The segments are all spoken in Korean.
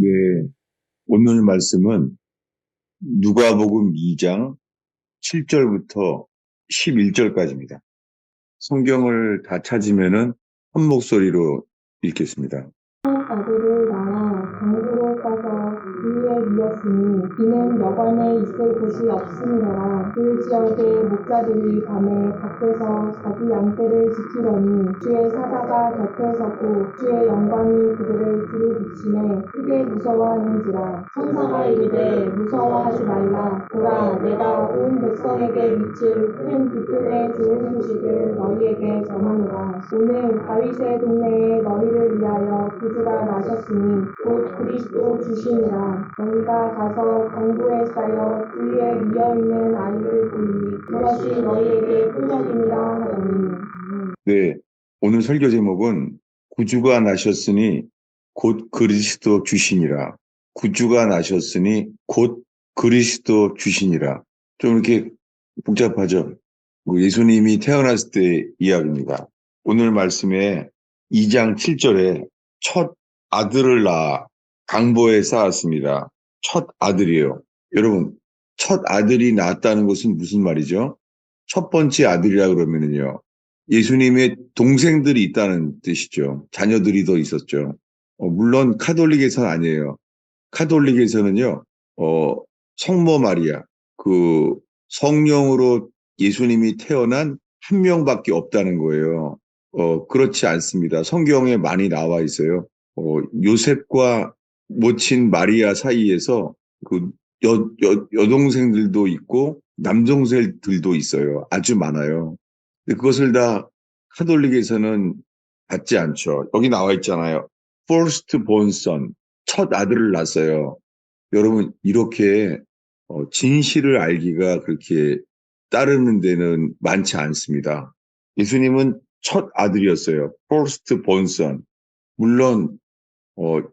네, 오늘 말씀은 누가복음 2장 7절부터 11절까지입니다. 성경을 다 찾으면은 한 목소리로 읽겠습니다. 아들을 낳아 강으로 떠서 그의 이었으니 이는 여관에 있을 곳이 없음이라. 그 지역의 목자들이 밤에 밖에서 자기 양떼를 지키더니 주의 사자가 곁에 서고 주의 영광이 그들을 두루비치매 크게 무서워하는지라. 천사가 이르되 무서워하지 말라. 보라, 내가 온 백성에게 미칠 큰 기쁨의 좋은 소식을 너희에게 전하노라. 오늘 다윗의 동네에 너희를 위하여 구주가 나셨으니 곧 그리스도 주시니라. 너희가 가서 강보에 쌓여 그 위에 미어있는 아이를 보니 그것이 너희에게 표적이니라 하더니. 네, 오늘 설교 제목은 구주가 나셨으니 곧 그리스도 주시니라. 구주가 나셨으니 곧 그리스도 주시니라. 좀 이렇게 복잡하죠? 예수님이 태어났을 때 이야기입니다. 오늘 말씀에 2장 7절에 첫 아들을 낳아 강보에 쌓았습니다. 첫 아들이에요. 여러분, 첫 아들이 낳았다는 것은 무슨 말이죠? 첫 번째 아들이라 그러면은요, 예수님의 동생들이 있다는 뜻이죠. 자녀들이 더 있었죠. 물론 카톨릭에서는 아니에요. 카톨릭에서는요, 성모 마리아, 그 성령으로 예수님이 태어난 한 명밖에 없다는 거예요. 그렇지 않습니다. 성경에 많이 나와 있어요. 요셉과 모친 마리아 사이에서 그 여동생들도 있고 남동생들도 있어요. 아주 많아요. 근데 그것을 다 카톨릭에서는 받지 않죠. 여기 나와 있잖아요. First born son, 첫 아들을 낳았어요. 여러분, 이렇게 진실을 알기가 그렇게 따르는 데는 많지 않습니다. 예수님은 첫 아들이었어요. First born son. 물론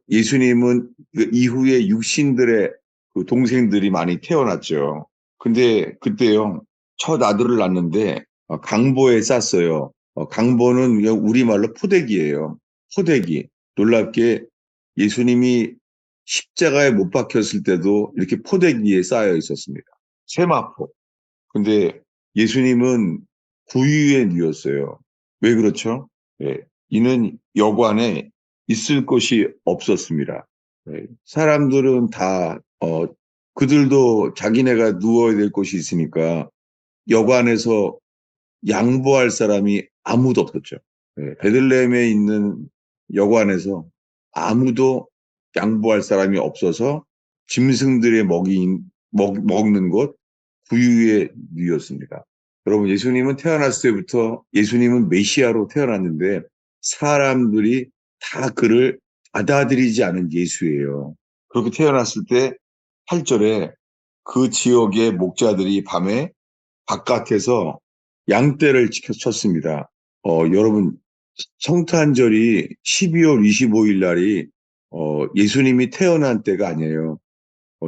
예수님은 그 이후에 육신들의 그 동생들이 많이 태어났죠. 근데 그때요, 첫 아들을 낳는데 강보에 쌌어요. 강보는 그냥 우리말로 포대기예요. 포대기. 놀랍게 예수님이 십자가에 못 박혔을 때도 이렇게 포대기에 쌓여 있었습니다. 세마포. 근데 예수님은 구유에 누웠어요. 왜 그렇죠? 예, 이는 여관에 있을 곳이 없었습니다. 예, 사람들은 다 그들도 자기네가 누워야 될 곳이 있으니까 여관에서 양보할 사람이 아무도 없었죠. 예, 베들레헴에 있는 여관에서 아무도 양보할 사람이 없어서 짐승들의 먹는 곳 구유에 누였습니다. 여러분, 예수님은 태어났을 때부터 예수님은 메시아로 태어났는데 사람들이 다 그를 받아들이지 않은 예수예요. 그렇게 태어났을 때 8절에 그 지역의 목자들이 밤에 바깥에서 양떼를 쳤습니다. 여러분, 성탄절이 12월 25일 날이 예수님이 태어난 때가 아니에요.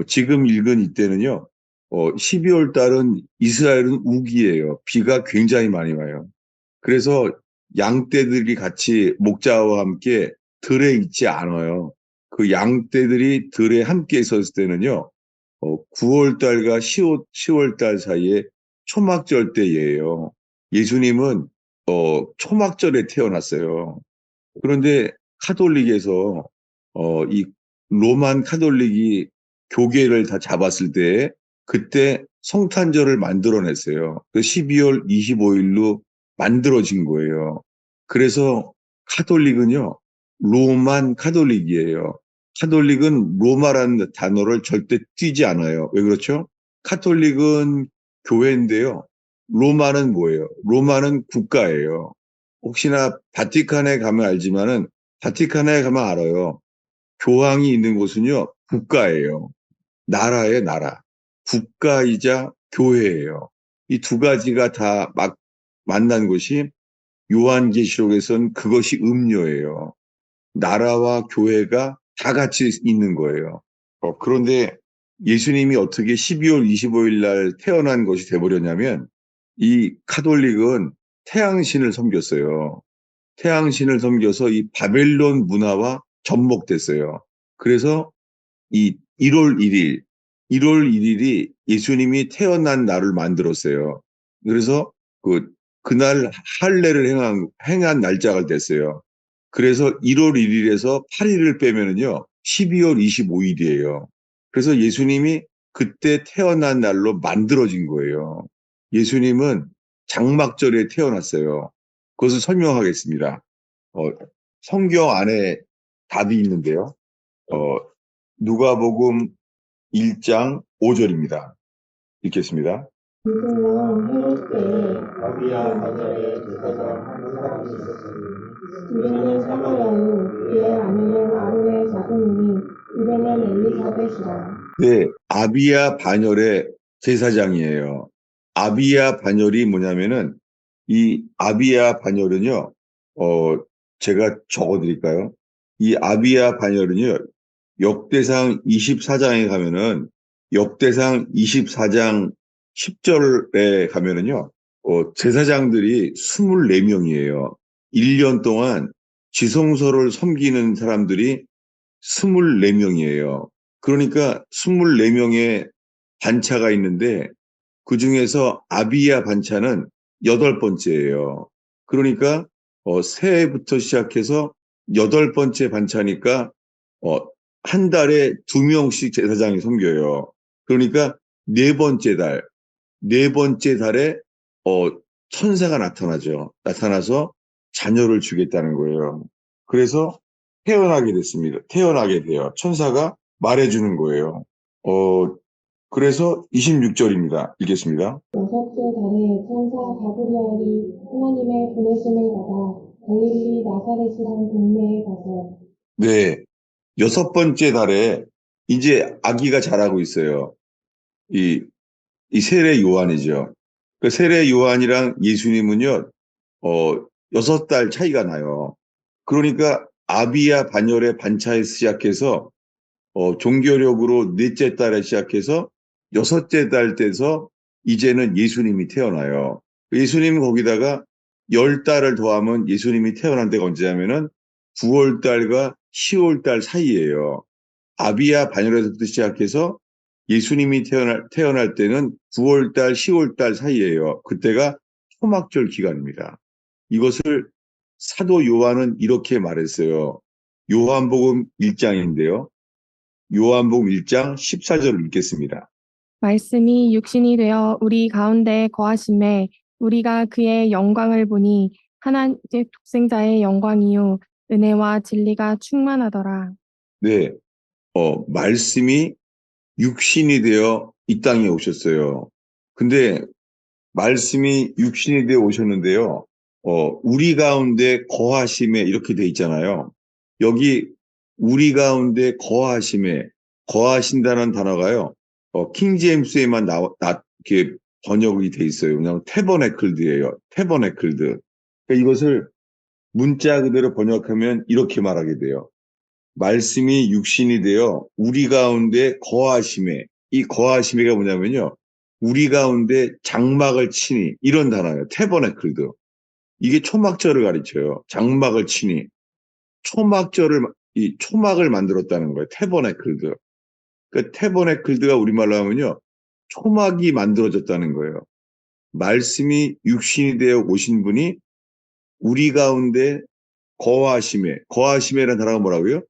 지금 읽은 이때는요, 12월 달은 이스라엘은 우기예요. 비가 굉장히 많이 와요. 그래서 양떼들이 같이 목자와 함께 들에 있지 않아요. 그 양떼들이 들에 함께 있었을 때는요, 9월 달과 10월 달 사이에 초막절 때예요. 예수님은 초막절에 태어났어요. 그런데 카톨릭에서 이 로만 카톨릭이 교계를 다 잡았을 때 그때 성탄절을 만들어냈어요. 그 12월 25일로 만들어진 거예요. 그래서 카톨릭은요, 로만 카톨릭이에요. 카톨릭은 로마라는 단어를 절대 띄지 않아요. 왜 그렇죠? 카톨릭은 교회인데요. 로마는 뭐예요? 로마는 국가예요. 혹시나 바티칸에 가면 알지만은 바티칸에 가면 알아요. 교황이 있는 곳은요, 국가예요. 나라예요, 나라. 국가이자 교회예요. 이 두 가지가 다 막 만난 곳이 요한계시록에선 그것이 음료예요. 나라와 교회가 다 같이 있는 거예요. 그런데 예수님이 어떻게 12월 25일 날 태어난 것이 돼버렸냐면 이 카톨릭은 태양신을 섬겼어요. 태양신을 섬겨서 이 바벨론 문화와 접목됐어요. 그래서 이 1월 1일, 1월 1일이 예수님이 태어난 날을 만들었어요. 그래서 그날 할례를 행한 날짜가 됐어요. 그래서 1월 1일에서 8일을 빼면은요, 12월 25일이에요. 그래서 예수님이 그때 태어난 날로 만들어진 거예요. 예수님은 장막절에 태어났어요. 그것을 설명하겠습니다. 어, 성경 안에 답이 있는데요. 어, 누가복음 1장 5절입니다. 읽겠습니다. 이제는 헤롯 때에 아비야 반열에 들어가서 한 사람이 있었으니 이름은 사마야요 그의 아내는 아론의 자손이니 이름은 엘리사벳이라. 네, 아비야 반열의 제사장이에요. 아비야 반열이 뭐냐면은 이 아비야 반열은요, 제가 적어드릴까요? 이 아비야 반열은요, 역대상 24장에 가면은 역대상 24장 10절에 가면은요, 제사장들이 24명이에요. 1년 동안 지성소를 섬기는 사람들이 24명이에요. 그러니까 24명의 반차가 있는데 그 중에서 아비야 반차는 8번째예요. 그러니까 새해부터 시작해서 8번째 반차니까 어, 한 달에 2명씩 제사장이 섬겨요. 그러니까 네 번째 달에 어, 천사가 나타나죠. 나타나서 자녀를 주겠다는 거예요. 그래서 태어나게 됐습니다. 태어나게 돼요. 천사가 말해주는 거예요. 그래서 26절입니다. 읽겠습니다. 여섯째 달에 천사 가브리엘이 하나님의 보내심을 받아 갈릴리 나사렛이란 동네에 가서 네, 6번째 달에 이제 아기가 자라고 있어요. 이, 이 세례 요한이죠. 그 세례 요한이랑 예수님은요, 6달 차이가 나요. 그러니까 아비야 반열의 반차에 시작해서 종교력으로 넷째 달에 시작해서 6째 달 돼서 이제는 예수님이 태어나요. 예수님은 거기다가 10달을 더하면 예수님이 태어난 데가 언제냐면은 9월 달과 10월 달 사이예요. 아비야 반열에서부터 시작해서 예수님이 태어날 때는 9월 달, 10월 달 사이예요. 그때가 초막절 기간입니다. 이것을 사도 요한은 이렇게 말했어요. 요한복음 1장인데요. 요한복음 1장 14절을 읽겠습니다. 말씀이 육신이 되어 우리 가운데 거하심에 우리가 그의 영광을 보니 하나님의 독생자의 영광이요 은혜와 진리가 충만하더라. 네, 말씀이 육신이 되어 이 땅에 오셨어요. 근데 말씀이 육신이 되어 오셨는데요. 우리 가운데 거하심에 이렇게 돼 있잖아요. 여기 우리 가운데 거하신다는 단어가요. 킹제임스에만 이렇게 번역이 돼 있어요. 그냥 태버네클드예요. 태버네클드. 그러니까 이것을 문자 그대로 번역하면 이렇게 말하게 돼요. 말씀이 육신이 되어 우리 가운데 거하심에, 이 거하심이가 뭐냐면요. 우리 가운데 장막을 치니, 이런 단어예요. 태버네클드. 이게 초막절을 가리켜요. 장막을 치니. 이 초막을 만들었다는 거예요. 태버네클드. 그 태버네클드가 우리말로 하면요. 초막이 만들어졌다는 거예요. 말씀이 육신이 되어 오신 분이 우리 가운데 거하심에라는 단어가 뭐라고요?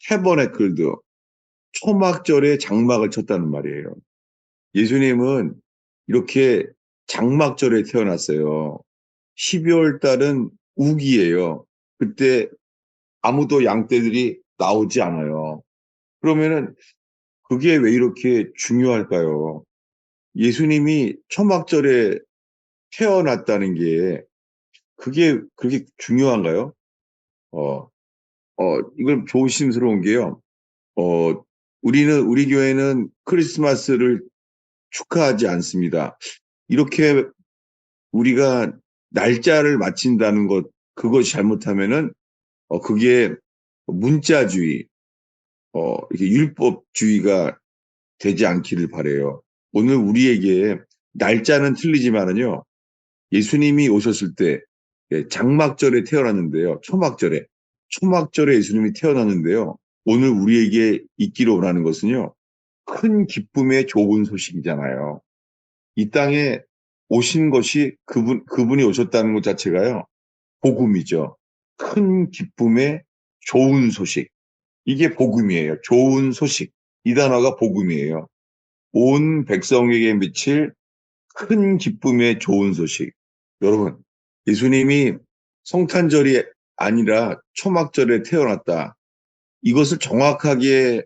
태버네클드. 초막절에 장막을 쳤다는 말이에요. 예수님은 이렇게 장막절에 태어났어요. 12월 달은 우기예요. 그때 아무도 양떼들이 나오지 않아요. 그러면은 그게 왜 이렇게 중요할까요? 예수님이 초막절에 태어났다는 게 그게 그렇게 중요한가요? 어, 이걸 조심스러운 게요. 우리 교회는 크리스마스를 축하하지 않습니다. 이렇게 우리가 날짜를 맞춘다는 그것이 잘못하면은, 그게 문자주의, 이렇게 율법주의가 되지 않기를 바라요. 오늘 우리에게 날짜는 틀리지만은요, 예수님이 오셨을 때, 장막절에 태어났는데요, 초막절에 예수님이 태어났는데요, 오늘 우리에게 있기를 원하는 것은요, 큰 기쁨의 좋은 소식이잖아요. 이 땅에 오신 것이 그분이 오셨다는 것 자체가요, 복음이죠. 큰 기쁨의 좋은 소식. 이게 복음이에요. 좋은 소식. 이 단어가 복음이에요. 온 백성에게 미칠 큰 기쁨의 좋은 소식. 여러분, 예수님이 성탄절이 아니라 초막절에 태어났다. 이것을 정확하게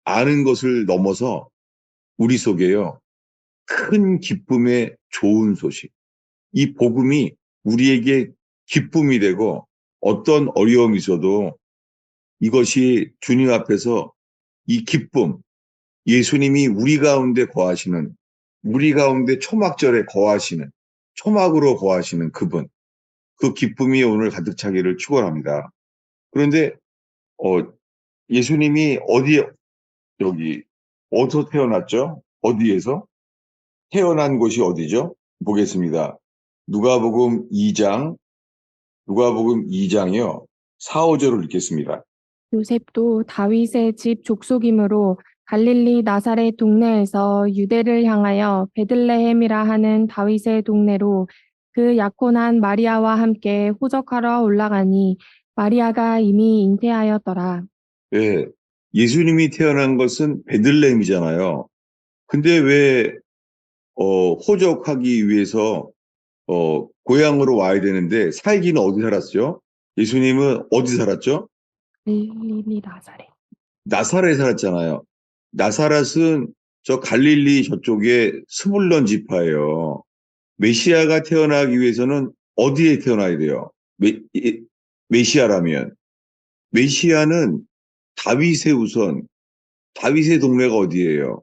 아는 것을 넘어서 우리 속에요. 큰 기쁨의 좋은 소식. 이 복음이 우리에게 기쁨이 되고 어떤 어려움이 있어도 이것이 주님 앞에서 이 기쁨, 예수님이 우리 가운데 거하시는, 우리 가운데 초막절에 거하시는, 초막으로 거하시는 그분, 그 기쁨이 오늘 가득 차기를 축원합니다. 그런데 예수님이 여기 어디서 태어났죠? 어디에서? 태어난 곳이 어디죠? 보겠습니다. 누가복음 2장, 누가복음 2장이요. 4, 5절을 읽겠습니다. 요셉도 다윗의 집 족속이므로 갈릴리 나사렛 동네에서 유대를 향하여 베들레헴이라 하는 다윗의 동네로 그 약혼한 마리아와 함께 호적하러 올라가니 마리아가 이미 잉태하였더라. 예, 예수님이 태어난 것은 베들레헴이잖아요. 근데 왜 호적하기 위해서 고향으로 와야 되는데 살기는 어디 살았죠? 예수님은 어디 살았죠? 갈릴리 나사렛. 나사렛에 살았잖아요. 나사렛은 저 갈릴리 저쪽에 스불론 지파예요. 메시아가 태어나기 위해서는 어디에 태어나야 돼요? 메시아라면. 메시아는 다윗의 우선, 다윗의 동네가 어디예요?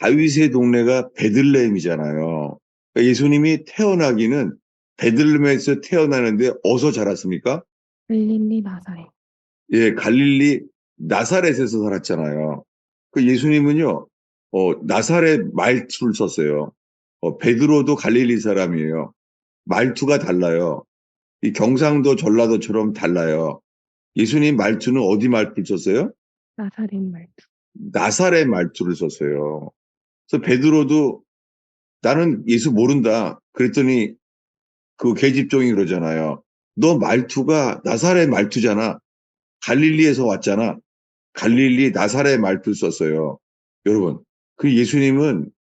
다윗의 동네가 베들레헴이잖아요. 그러니까 예수님이 태어나기는 베들레헴에서 태어나는데 어디서 자랐습니까? 갈릴리 나사렛. 예, 갈릴리 나사렛에서 살았잖아요. 그 예수님은요, 나사렛 말투를 썼어요. 베드로도 갈릴리 사람이에요. 말투가 달라요. 이 경상도 전라도처럼 달라요. 예수님 말투는 어디 말투를 썼어요? 나사렛 말투. 나사렛 말투를 썼어요. 그래서 베드로도 나는 예수 모른다. 그랬더니 그 계집종이 그러잖아요. 너 말투가 나사렛 말투잖아. 갈릴리에서 왔잖아. 갈릴리 나사렛 말투를 썼어요. 여러분, 그 예수님은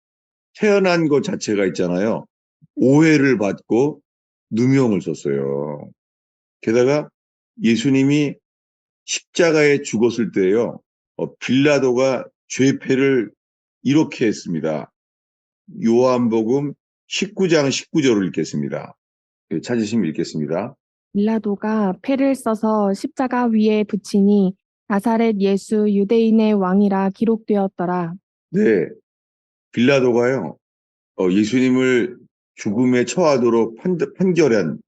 태어난 것 자체가 있잖아요. 오해를 받고 누명을 썼어요. 게다가 예수님이 십자가에 죽었을 때요. 빌라도가 죄패를 이렇게 했습니다. 요한복음 19장 19절을 읽겠습니다. 찾으시면 읽겠습니다. 빌라도가 패를 써서 십자가 위에 붙이니 나사렛 예수 유대인의 왕이라 기록되었더라. 네, 빌라도가요. 예수님을 죽음에 처하도록 판결한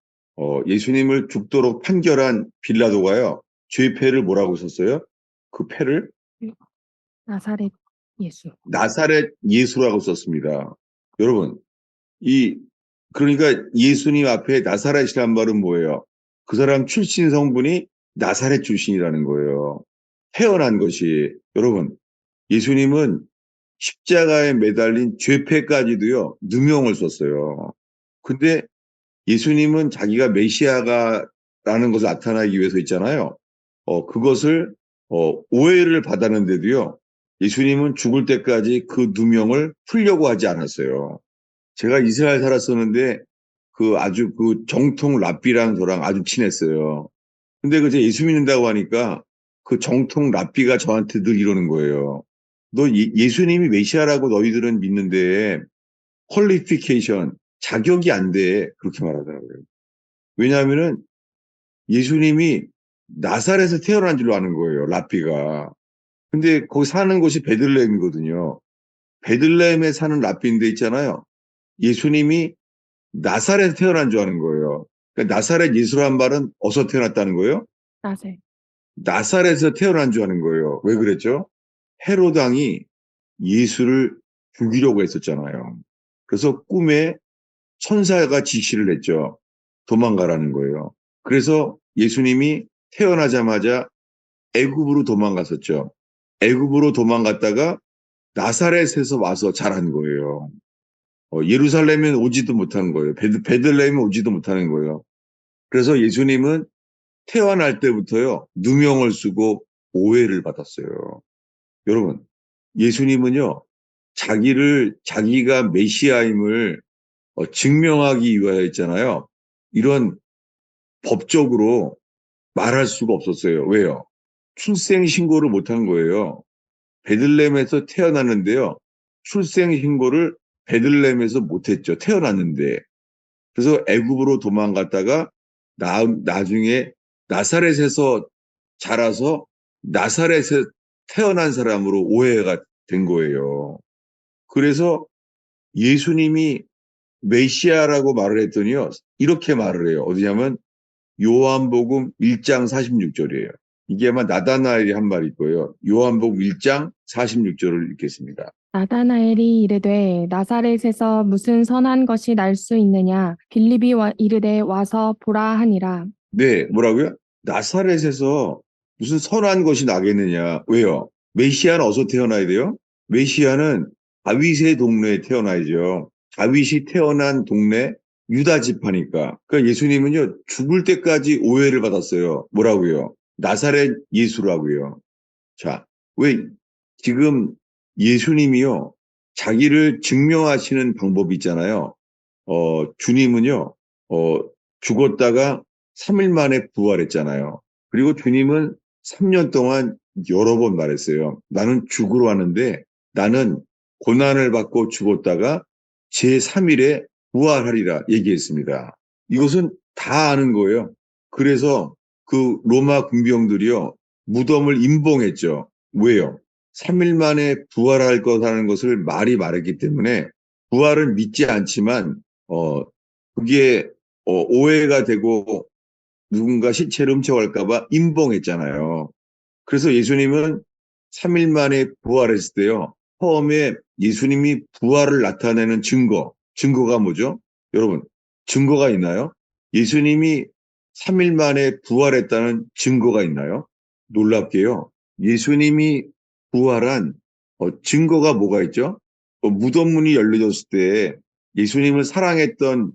예수님을 죽도록 판결한 빌라도가요. 죄패를 뭐라고 썼어요? 그 패를 나사렛 예수. 나사렛 예수라고 썼습니다. 여러분, 그러니까 예수님 앞에 나사렛이란 말은 뭐예요? 그 사람 출신 성분이 나사렛 출신이라는 거예요. 태어난 것이. 여러분, 예수님은 십자가에 매달린 죄패까지도요, 누명을 썼어요. 근데 예수님은 자기가 메시아가라는 것을 나타나기 위해서 있잖아요. 그것을, 오해를 받았는데도요, 예수님은 죽을 때까지 그 누명을 풀려고 하지 않았어요. 제가 이스라엘 살았었는데, 아주 그 정통 랍비랑 저랑 아주 친했어요. 근데 그 예수 믿는다고 하니까 그 정통 랍비가 저한테 늘 이러는 거예요. 너 예수님이 메시아라고 너희들은 믿는데 퀄리피케이션 자격이 안 돼. 그렇게 말하더라고요. 왜냐하면은 예수님이 나사렛에서 태어난 줄로 아는 거예요. 랍비가. 근데 거기 사는 곳이 베들레헴이거든요. 베들레헴에 사는 랍비인데 있잖아요. 예수님이 나사렛에서 태어난 줄 아는 거예요. 그러니까 나사렛 예수란 말은 어디서 태어났다는 거예요? 나사렛. 나사렛에서 태어난 줄 아는 거예요. 왜 그랬죠? 헤롯 왕이 예수를 죽이려고 했었잖아요. 그래서 꿈에 천사가 지시를 했죠. 도망가라는 거예요. 그래서 예수님이 태어나자마자 애굽으로 도망갔었죠. 애굽으로 도망갔다가 나사렛에서 와서 자란 거예요. 예루살렘에 오지도 못하는 거예요. 베들레헴에 오지도 못하는 거예요. 그래서 예수님은 태어날 때부터요, 누명을 쓰고 오해를 받았어요. 여러분, 예수님은요, 자기가 메시아임을 증명하기 위하였잖아요. 이런 법적으로 말할 수가 없었어요. 왜요? 출생 신고를 못한 거예요. 베들레헴에서 태어났는데요. 출생 신고를 베들레헴에서 못했죠. 태어났는데. 그래서 애굽으로 도망갔다가 나중에 나사렛에서 자라서 나사렛에 태어난 사람으로 오해가 된 거예요. 그래서 예수님이 메시아라고 말을 했더니요. 이렇게 말을 해요. 어디냐면 요한복음 1장 46절이에요. 이게 아마 나다나엘이 한 말일 거예요. 요한복음 1장 46절을 읽겠습니다. 나다나엘이 이르되 나사렛에서 무슨 선한 것이 날 수 있느냐 빌립이 이르되 와서 보라 하니라. 네, 뭐라고요? 나사렛에서 무슨 선한 것이 나겠느냐. 왜요? 메시아는 어디서 태어나야 돼요? 메시아는 다윗의 동네에 태어나야죠. 다윗이 태어난 동네 유다 지파니까. 그러니까 예수님은요, 죽을 때까지 오해를 받았어요. 뭐라고요? 나사렛 예수라고요. 자, 왜 지금 예수님이요, 자기를 증명하시는 방법이 있잖아요. 주님은요, 죽었다가 3일 만에 부활했잖아요. 그리고 주님은 3년 동안 여러 번 말했어요. 나는 죽으러 왔는데 나는 고난을 받고 죽었다가 제3일에 부활하리라 얘기했습니다. 이것은 다 아는 거예요. 그래서 그 로마 군병들이요, 무덤을 임봉했죠. 왜요? 3일 만에 부활할 거라는 것을 말했기 때문에 부활을 믿지 않지만 그게 오해가 되고 누군가 시체를 훔쳐갈까봐 임봉했잖아요. 그래서 예수님은 3일 만에 부활했을 때요. 처음에 예수님이 부활을 나타내는 증거가 뭐죠? 여러분, 증거가 있나요? 예수님이 3일 만에 부활했다는 증거가 있나요? 놀랍게요. 예수님이 부활한 증거가 뭐가 있죠? 무덤 문이 열려졌을 때 주님을 사랑했던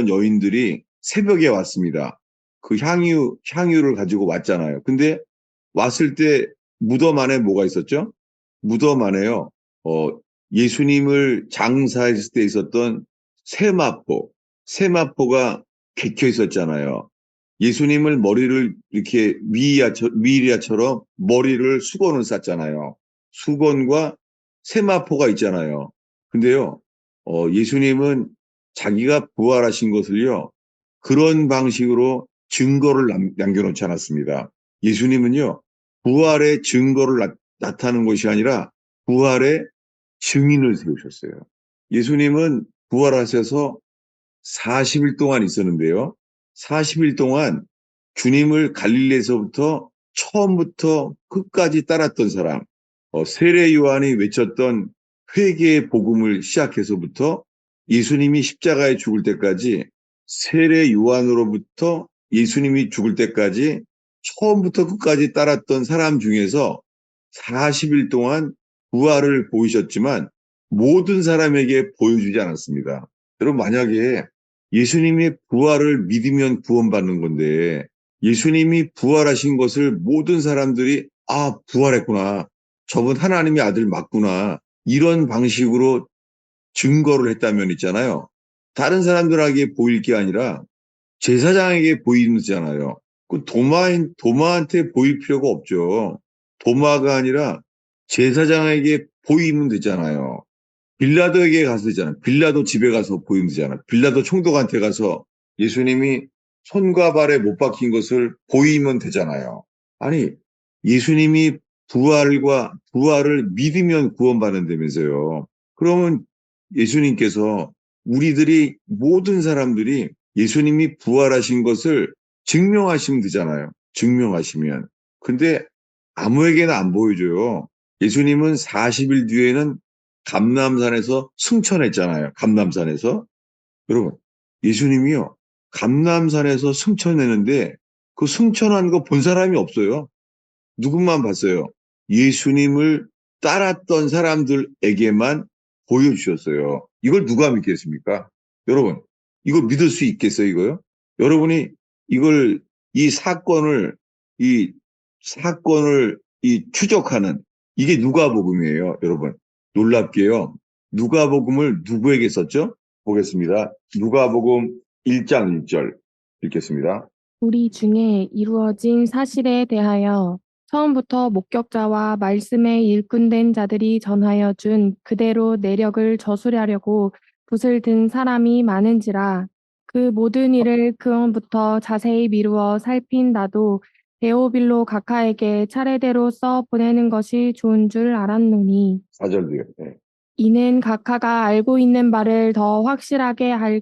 여인들이 새벽에 왔습니다. 그 향유를 가지고 왔잖아요. 근데 왔을 때 무덤 안에 뭐가 있었죠? 무덤 안에요. 예수님을 장사했을 때 있었던 세마포가 개켜 있었잖아요. 예수님을 머리를 이렇게 미리아처럼 머리를 수건을 쌌잖아요. 수건과 세마포가 있잖아요. 근데요, 예수님은 자기가 부활하신 것을요, 그런 방식으로 증거를 남겨놓지 않았습니다. 예수님은요, 부활의 증거를 나타내는 것이 아니라 부활의 증인을 세우셨어요. 예수님은 부활하셔서 40일 동안 있었는데요. 40일 동안 주님을 갈릴리에서부터 처음부터 끝까지 따랐던 사람, 세례 요한이 외쳤던 회개의 복음을 시작해서부터 예수님이 십자가에 죽을 때까지 세례 요한으로부터 예수님이 죽을 때까지 처음부터 끝까지 따랐던 사람 중에서 40일 동안 부활을 보이셨지만 모든 사람에게 보여주지 않았습니다. 여러분, 만약에 예수님이 부활을 믿으면 구원받는 건데 예수님이 부활하신 것을 모든 사람들이 부활했구나. 저분 하나님의 아들 맞구나. 이런 방식으로 증거를 했다면 있잖아요. 다른 사람들에게 보일 게 아니라 제사장에게 보이잖아요. 그 도마한테 보일 필요가 없죠. 도마가 아니라 제사장에게 보이면 되잖아요. 빌라도에게 가서 되잖아요. 빌라도 집에 가서 보이면 되잖아요. 빌라도 총독한테 가서 예수님이 손과 발에 못 박힌 것을 보이면 되잖아요. 아니, 예수님이 부활을 믿으면 구원받는다면서요. 그러면 예수님께서 모든 사람들이 예수님이 부활하신 것을 증명하시면 되잖아요. 증명하시면. 근데 아무에게나 안 보여줘요. 예수님은 40일 뒤에는 감람산에서 승천했잖아요. 감람산에서. 여러분, 예수님이요, 감람산에서 승천했는데 그 승천한 거 본 사람이 없어요. 누구만 봤어요? 예수님을 따랐던 사람들에게만 보여주셨어요. 이걸 누가 믿겠습니까? 여러분, 이거 믿을 수 있겠어요, 이거요? 여러분이 이걸, 이 사건을, 이 사건을 추적하는, 이게 누가복음이에요, 여러분. 놀랍게요. 누가복음을 누구에게 썼죠? 보겠습니다. 누가복음 1장 1절 읽겠습니다. 우리 중에 이루어진 사실에 대하여 처음부터 목격자와 말씀에 일꾼된 자들이 전하여 준 그대로 내력을 저수하려고 붓을 든 사람이 많은지라 그 모든 일을 그원부터 자세히 미루어 살핀 나도 데오빌로 각하에게 차례대로 써 보내는 것이 좋은 줄 알았노니 4절도요. 네. 이는 각하가 알고 있는 바를 더 확실하게 하려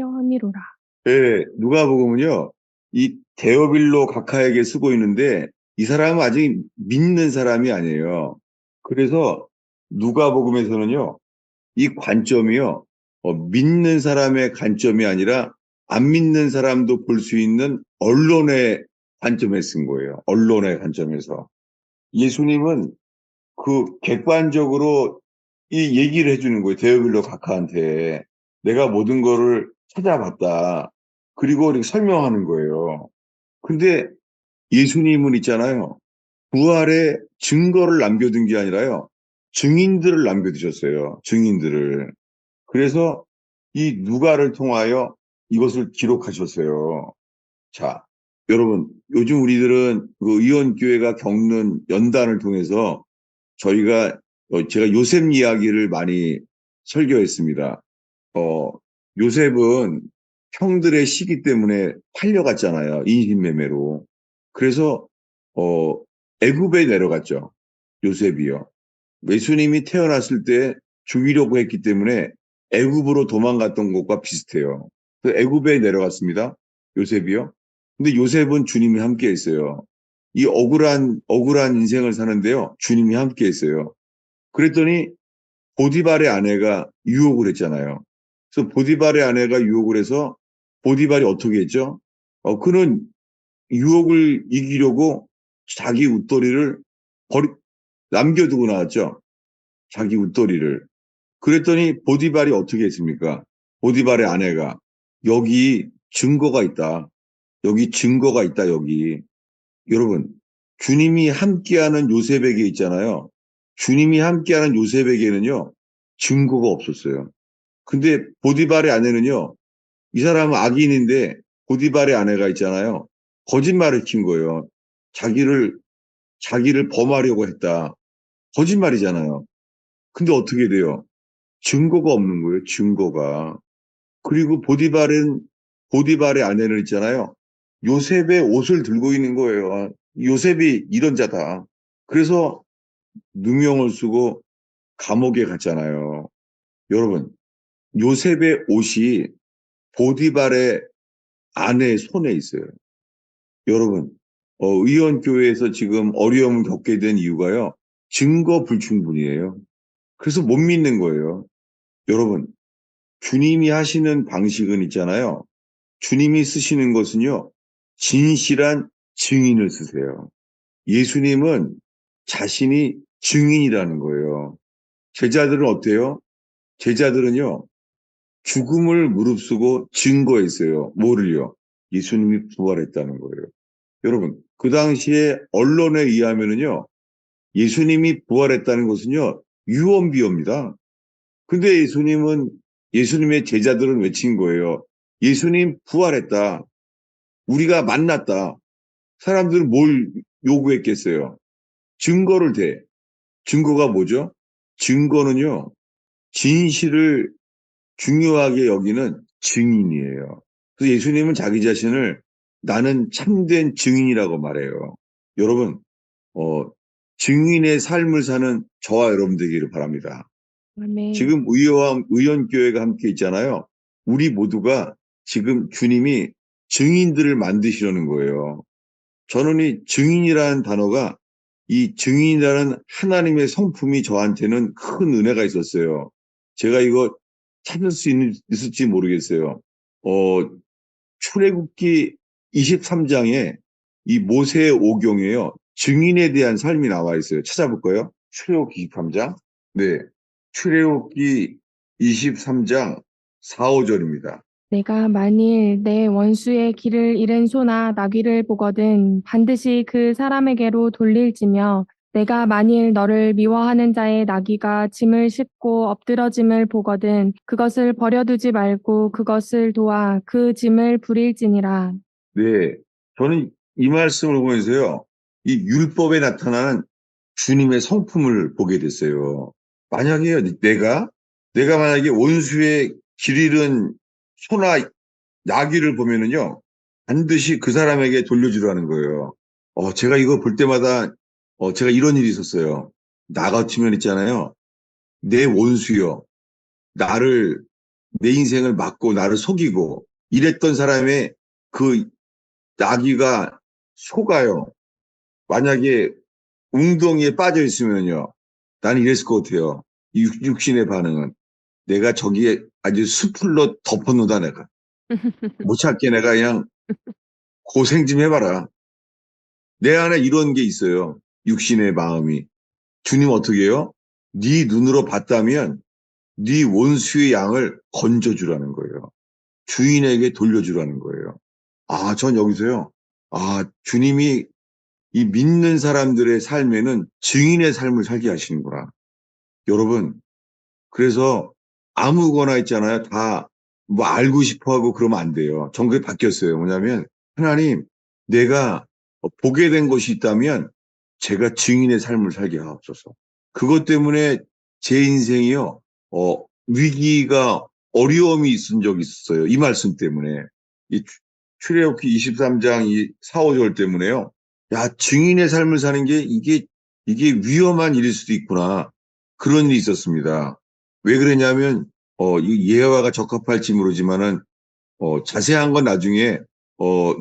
함이로라. 네, 누가복음은요, 이 데오빌로 각하에게 쓰고 있는데 이 사람은 아직 믿는 사람이 아니에요. 그래서 누가복음에서는요, 이 관점이요, 믿는 사람의 관점이 아니라 안 믿는 사람도 볼 수 있는 언론의 관점에 쓴 거예요. 언론의 관점에서. 예수님은 그 객관적으로 이 얘기를 해주는 거예요. 데오빌로 각하한테. 내가 모든 거를 찾아봤다. 그리고 이렇게 설명하는 거예요. 근데 예수님은 있잖아요. 부활의 증거를 남겨둔 게 아니라요. 증인들을 남겨두셨어요. 증인들을. 그래서 이 누가를 통하여 이것을 기록하셨어요. 자, 여러분, 요즘 우리들은 그 의원교회가 겪는 연단을 통해서 저희가 제가 요셉 이야기를 많이 설교했습니다. 요셉은 형들의 시기 때문에 팔려갔잖아요. 인신매매로. 그래서 애굽에 내려갔죠. 요셉이요. 예수님이 태어났을 때 죽이려고 했기 때문에 애굽으로 도망갔던 것과 비슷해요. 그래서 애굽에 내려갔습니다. 요셉이요. 근데 요셉은 주님이 함께 했어요. 이 억울한 인생을 사는데요. 주님이 함께 했어요. 그랬더니 보디발의 아내가 유혹을 했잖아요. 그래서 보디발의 아내가 유혹을 해서 보디발이 어떻게 했죠? 그는 유혹을 이기려고 자기 웃돌이를 남겨두고 나왔죠. 자기 웃돌이를. 그랬더니 보디발이 어떻게 했습니까? 보디발의 아내가 여기 증거가 있다. 여기 증거가 있다. 여기. 여러분, 주님이 함께하는 요셉에게 있잖아요. 주님이 함께하는 요셉에게는요. 증거가 없었어요. 근데 보디발의 아내는요. 이 사람은 악인인데 보디발의 아내가 있잖아요. 거짓말을 킨 거예요. 자기를 범하려고 했다. 거짓말이잖아요. 근데 어떻게 돼요? 증거가 없는 거예요. 증거가. 그리고 보디발의 아내는 있잖아요. 요셉의 옷을 들고 있는 거예요. 요셉이 이런 자다. 그래서 누명을 쓰고 감옥에 갔잖아요. 여러분, 요셉의 옷이 보디발의 아내의 손에 있어요. 여러분, 의원교회에서 지금 어려움을 겪게 된 이유가요. 증거 불충분이에요. 그래서 못 믿는 거예요. 여러분, 주님이 하시는 방식은 있잖아요. 주님이 쓰시는 것은요. 진실한 증인을 쓰세요. 예수님은 자신이 증인이라는 거예요. 제자들은 어때요? 제자들은요. 죽음을 무릅쓰고 증거했어요. 뭐를요? 예수님이 부활했다는 거예요. 여러분, 그 당시에 언론에 의하면은요. 예수님이 부활했다는 것은요. 유언비어입니다. 근데 예수님의 제자들은 외친 거예요. 예수님 부활했다. 우리가 만났다. 사람들은 뭘 요구했겠어요? 증거를 대. 증거가 뭐죠? 증거는요. 진실을 중요하게 여기는 증인이에요. 그래서 예수님은 자기 자신을 나는 참된 증인이라고 말해요. 여러분, 증인의 삶을 사는 저와 여러분 되기를 바랍니다. 아멘. 지금 의원교회가 함께 있잖아요. 우리 모두가 지금 주님이 증인들을 만드시려는 거예요. 저는 이 증인이라는 단어가 이 증인이라는 하나님의 성품이 저한테는 큰 은혜가 있었어요. 제가 이거 찾을 수 있을지 모르겠어요. 출애굽기 23장에 이 모세의 오경에요. 증인에 대한 삶이 나와 있어요. 찾아볼까요? 출애굽기 23장. 네. 출애굽기 23장 4, 5절입니다. 내가 만일 내 원수의 길을 잃은 소나 나귀를 보거든 반드시 그 사람에게로 돌릴지며 내가 만일 너를 미워하는 자의 나귀가 짐을 싣고 엎드러짐을 보거든 그것을 버려두지 말고 그것을 도와 그 짐을 부릴지니라. 네. 저는 이 말씀을 보면서요. 이 율법에 나타나는 주님의 성품을 보게 됐어요. 만약에 내가 만약에 원수의 길 잃은 소나 나귀를 보면은요. 반드시 그 사람에게 돌려주라는 거예요. 제가 이거 볼 때마다 제가 이런 일이 있었어요. 나 같으면 있잖아요. 내 원수요. 나를 내 인생을 막고 나를 속이고 이랬던 사람의 그 나귀가 속아요. 만약에 웅덩이에 빠져 있으면요. 나는 이랬을 것 같아요. 육신의 반응은. 내가 저기에 아주 숲을로 덮어놓다 내가. 못 찾게 내가 그냥 고생 좀 해봐라. 내 안에 이런 게 있어요. 육신의 마음이. 주님 어떻게 해요? 네 눈으로 봤다면 네 원수의 양을 건져주라는 거예요. 주인에게 돌려주라는 거예요. 전 여기서요. 주님이 이 믿는 사람들의 삶에는 증인의 삶을 살게 하시는구나. 여러분, 그래서 아무거나 있잖아요. 다 뭐 알고 싶어 하고 그러면 안 돼요. 전 그게 바뀌었어요. 뭐냐면, 하나님, 내가 보게 된 것이 있다면 제가 증인의 삶을 살게 하옵소서. 그것 때문에 제 인생이요, 위기가, 어려움이 있은 적이 있었어요. 이 말씀 때문에. 이 출애굽기 23장 이 4, 5절 때문에요. 야, 증인의 삶을 사는 게 이게 위험한 일일 수도 있구나. 그런 일이 있었습니다. 왜 그러냐면, 이 예화가 적합할지 모르지만은, 자세한 건 나중에,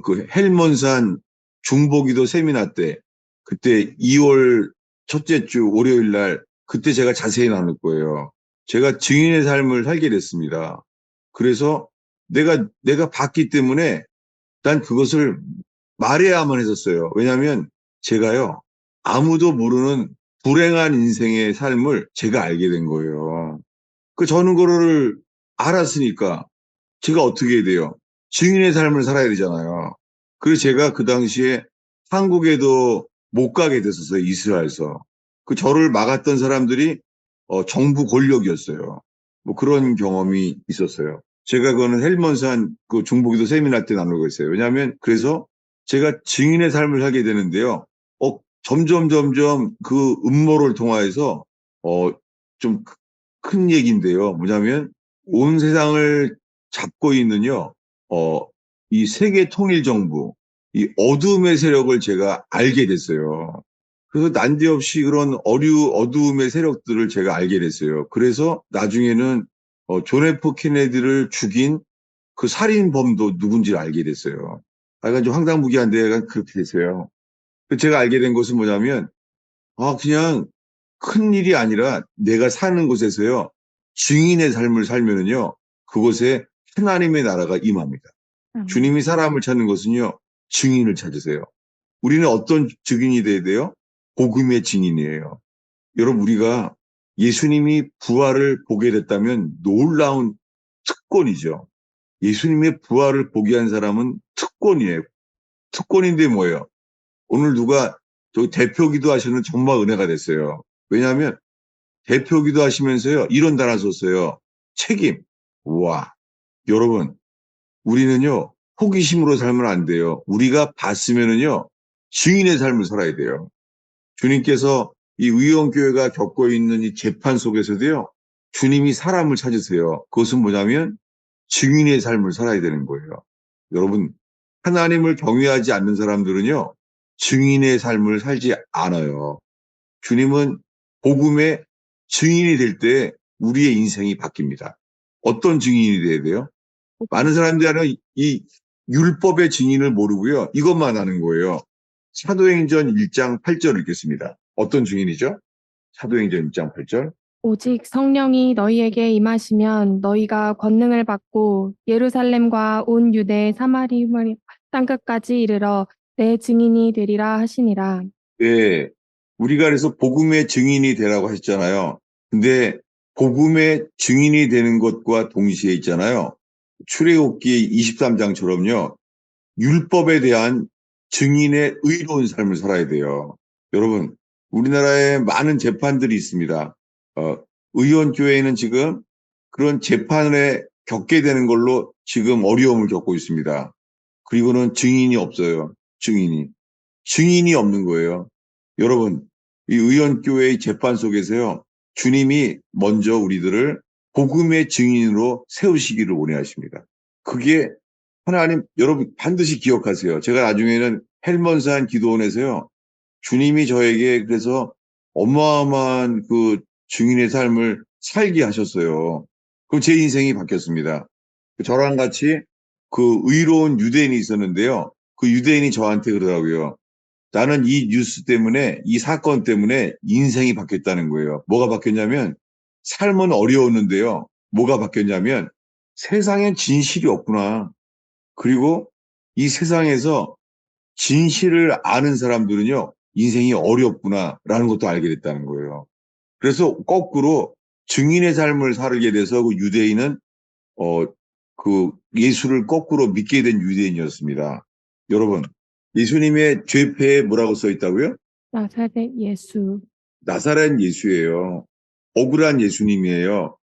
그 헬몬산 중보기도 세미나 때, 그때 2월 첫째 주 월요일 날, 그때 제가 자세히 나눌 거예요. 제가 증인의 삶을 살게 됐습니다. 그래서 내가 봤기 때문에 난 그것을 말해야만 했었어요. 왜냐하면 제가요, 아무도 모르는 불행한 인생의 삶을 제가 알게 된 거예요. 저는 그거를 알았으니까 제가 어떻게 해야 돼요? 증인의 삶을 살아야 되잖아요. 그래서 제가 그 당시에 한국에도 못 가게 됐었어요. 이스라엘에서. 저를 막았던 사람들이 정부 권력이었어요. 뭐 그런 경험이 있었어요. 제가 그거는 헬먼산 그 중보기도 세미나 때 나누고 있어요. 왜냐하면 그래서 제가 증인의 삶을 살게 되는데요. 점점 그 음모를 통하여서 좀 큰 얘기인데요. 뭐냐면 온 세상을 잡고 있는요. 이 세계 통일 정부, 이 어둠의 세력을 제가 알게 됐어요. 그래서 난데없이 그런 어두움의 세력들을 제가 알게 됐어요. 그래서 나중에는 존 F 케네디를 죽인 그 살인범도 누군지를 알게 됐어요. 약간 좀 황당무계한데 약간 그렇게 됐어요. 제가 알게 된 것은 뭐냐면 그냥 큰 일이 아니라 내가 사는 곳에서요. 증인의 삶을 살면은요. 그곳에 하나님의 나라가 임합니다. 주님이 사람을 찾는 것은요. 증인을 찾으세요. 우리는 어떤 증인이 돼야 돼요? 복음의 증인이에요. 여러분 우리가 예수님이 부활을 보게 됐다면 놀라운 특권이죠. 예수님의 부활을 보게 한 사람은 특권이에요. 특권인데 뭐예요? 오늘 누가 저 대표기도 하시는 정말 은혜가 됐어요. 왜냐하면 대표기도 하시면서요. 이런 단어 썼어요. 책임. 와, 여러분 우리는요. 호기심으로 살면 안 돼요. 우리가 봤으면은요. 증인의 삶을 살아야 돼요. 주님께서 이 의원교회가 겪고 있는 이 재판 속에서도요. 주님이 사람을 찾으세요. 그것은 뭐냐면 증인의 삶을 살아야 되는 거예요. 여러분 하나님을 경외하지 않는 사람들은요. 증인의 삶을 살지 않아요. 주님은 복음의 증인이 될 때 우리의 인생이 바뀝니다. 어떤 증인이 돼야 돼요? 많은 사람들은 이 율법의 증인을 모르고요. 이것만 아는 거예요. 사도행전 1장 8절 읽겠습니다. 어떤 증인이죠? 사도행전 1장 8절. 오직 성령이 너희에게 임하시면 너희가 권능을 받고 예루살렘과 온 유대 사마리아 땅끝까지 이르러 내 증인이 되리라 하시니라. 예, 우리가 그래서 복음의 증인이 되라고 하셨잖아요. 근데 복음의 증인이 되는 것과 동시에 있잖아요. 출애굽기 23장처럼요. 율법에 대한 증인의 의로운 삶을 살아야 돼요. 여러분, 우리나라에 많은 재판들이 있습니다. 의원교회는 지금 그런 재판에 겪게 되는 걸로 지금 어려움을 겪고 있습니다. 그리고는 증인이 없어요. 증인이. 증인이 없는 거예요. 여러분, 이 의원교회의 재판 속에서요, 주님이 먼저 우리들을 복음의 증인으로 세우시기를 원하십니다. 그게 하나님, 여러분 반드시 기억하세요. 제가 나중에는 헬먼산 기도원에서요, 주님이 저에게 그래서 어마어마한 그 증인의 삶을 살게 하셨어요. 그럼 제 인생이 바뀌었습니다. 저랑 같이 그 의로운 유대인이 있었는데요. 그 유대인이 저한테 그러더라고요. 나는 이 뉴스 때문에, 이 사건 때문에 인생이 바뀌었다는 거예요. 뭐가 바뀌었냐면, 삶은 어려웠는데요. 뭐가 바뀌었냐면, 세상엔 진실이 없구나. 그리고 이 세상에서 진실을 아는 사람들은요, 인생이 어렵구나라는 것도 알게 됐다는 거예요. 그래서 거꾸로 증인의 삶을 살게 돼서 그 유대인은, 그 예수를 거꾸로 믿게 된 유대인이었습니다. 여러분, 예수님의 죄패에 뭐라고 써 있다고요? 나사렛 예수. 나사렛 예수예요. 억울한 예수님이에요.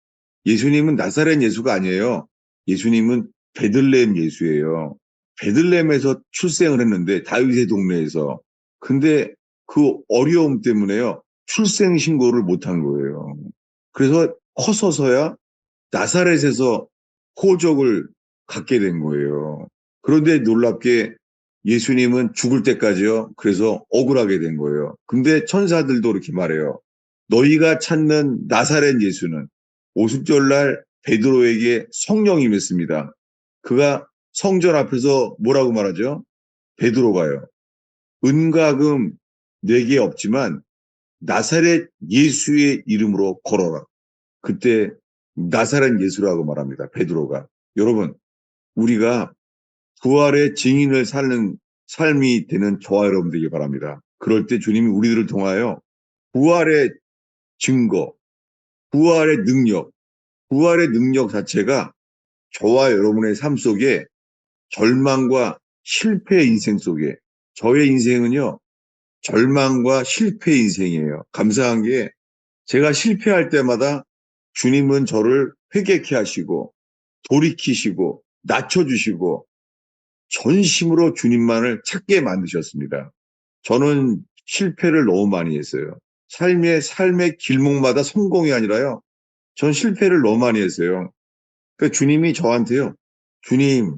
예수님은 나사렛 예수가 아니에요. 예수님은 베들레헴 예수예요. 베들레헴에서 출생을 했는데 다윗의 동네에서. 근데 그 어려움 때문에요. 출생 신고를 못한 거예요. 그래서 커서서야 나사렛에서 호적을 갖게 된 거예요. 그런데 놀랍게 예수님은 죽을 때까지요. 그래서 억울하게 된 거예요. 근데 천사들도 이렇게 말해요. 너희가 찾는 나사렛 예수는 오순절날 베드로에게 성령이 임했습니다. 그가 성전 앞에서 뭐라고 말하죠? 베드로가요. 은과 금 내게 없지만 나사렛 예수의 이름으로 걸어라. 그때 나사렛 예수라고 말합니다. 베드로가. 여러분, 우리가 부활의 증인을 사는 삶이 되는 저와 여러분 되길 바랍니다. 그럴 때 주님이 우리들을 통하여 부활의 증거, 부활의 능력 자체가 저와 여러분의 삶 속에 절망과 실패의 인생 속에 저의 인생은요, 절망과 실패의 인생이에요. 감사한 게 제가 실패할 때마다 주님은 저를 회개케 하시고 돌이키시고 낮춰주시고 전심으로 주님만을 찾게 만드셨습니다. 저는 실패를 너무 많이 했어요. 삶의 길목마다 성공이 아니라요. 전 실패를 너무 많이 했어요. 그러니까 주님이 저한테요. 주님,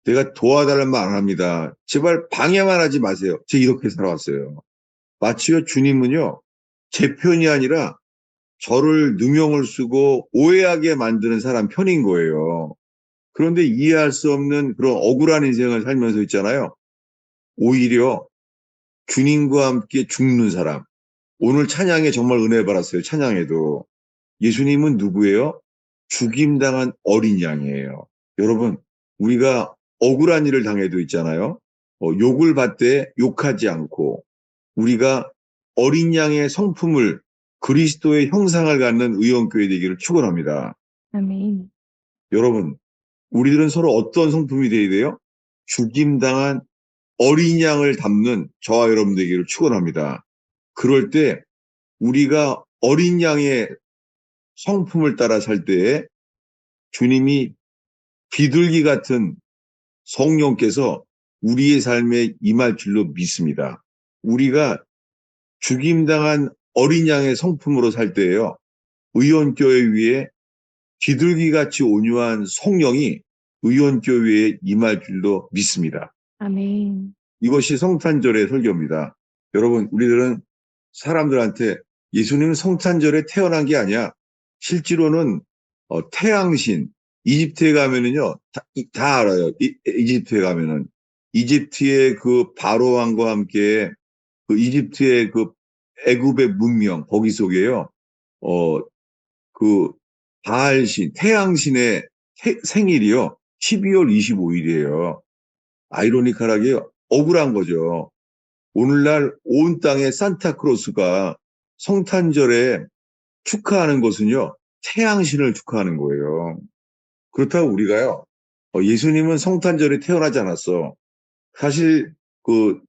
내가 도와달라는 말 안 합니다. 제발 방해만 하지 마세요. 제가 이렇게 살아왔어요. 마치요 주님은요. 제 편이 아니라 저를 누명을 쓰고 오해하게 만드는 사람 편인 거예요. 그런데 이해할 수 없는 그런 억울한 인생을 살면서 있잖아요. 오히려 주님과 함께 죽는 사람. 오늘 찬양에 정말 은혜 받았어요. 찬양에도. 예수님은 누구예요? 죽임당한 어린 양이에요. 여러분, 우리가 억울한 일을 당해도 있잖아요. 욕을 받되 욕하지 않고 우리가 어린 양의 성품을 그리스도의 형상을 갖는 의원교회 되기를 축원합니다. 아멘. 여러분, 우리들은 서로 어떤 성품이 되어야 돼요? 죽임당한 어린 양을 담는 저와 여러분 되기를 축원합니다. 그럴 때 우리가 어린 양의 성품을 따라 살 때에 주님이 비둘기 같은 성령께서 우리의 삶에 임할 줄로 믿습니다. 우리가 죽임당한 어린 양의 성품으로 살 때에요. 의원교회 위에 비둘기같이 온유한 성령이 의원교회에 임할 줄로 믿습니다. 아멘. 이것이 성탄절의 설교입니다. 여러분, 우리들은 사람들한테 예수님은 성탄절에 태어난 게 아니야. 실제로는 태양신, 이집트에 가면은요, 다 알아요. 이집트에 가면은. 이집트의 그 바로 왕과 함께 그 이집트의 그 애굽의 문명, 거기 속에요, 그 바알신, 태양신의 생일이요, 12월 25일이에요. 아이러니컬하게 억울한 거죠. 오늘날 온 땅에 산타크로스가 성탄절에 축하하는 것은요, 태양신을 축하하는 거예요. 그렇다고 우리가요, 예수님은 성탄절에 태어나지 않았어. 사실, 그,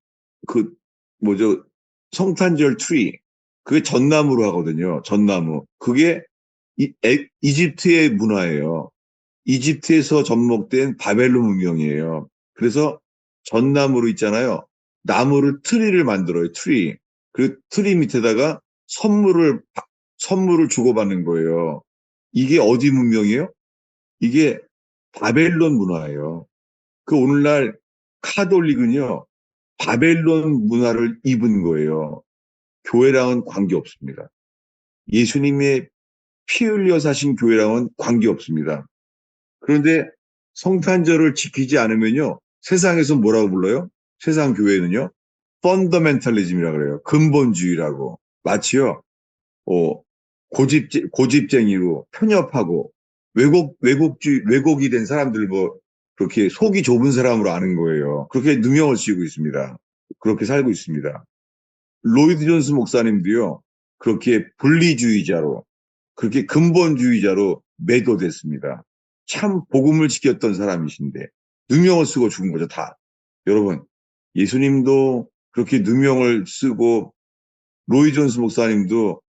그, 뭐죠, 성탄절 트리, 그게 전나무로 하거든요. 전나무. 그게 이집트의 문화예요. 이집트에서 접목된 바벨론 문명이에요. 그래서 전나무로 있잖아요. 나무를 트리를 만들어요. 트리. 그 트리 밑에다가 선물을 주고받는 거예요. 이게 어디 문명이에요? 이게 바벨론 문화예요. 그 오늘날 카톨릭은요, 바벨론 문화를 입은 거예요. 교회랑은 관계없습니다. 예수님의 피 흘려 사신 교회랑은 관계없습니다. 그런데 성탄절을 지키지 않으면요, 세상에서 뭐라고 불러요? 세상 교회는요, 펀더멘탈리즘이라고 그래요. 근본주의라고. 마치요, 어, 고집쟁이로 편협하고 왜곡이 된 사람들 뭐 그렇게 속이 좁은 사람으로 아는 거예요. 그렇게 누명을 씌우고 있습니다. 그렇게 살고 있습니다. 로이드 존스 목사님도요, 그렇게 분리주의자로, 그렇게 근본주의자로 매도됐습니다. 참 복음을 지켰던 사람이신데, 누명을 쓰고 죽은 거죠, 다. 여러분, 예수님도 그렇게 누명을 쓰고, 로이 존스 목사님도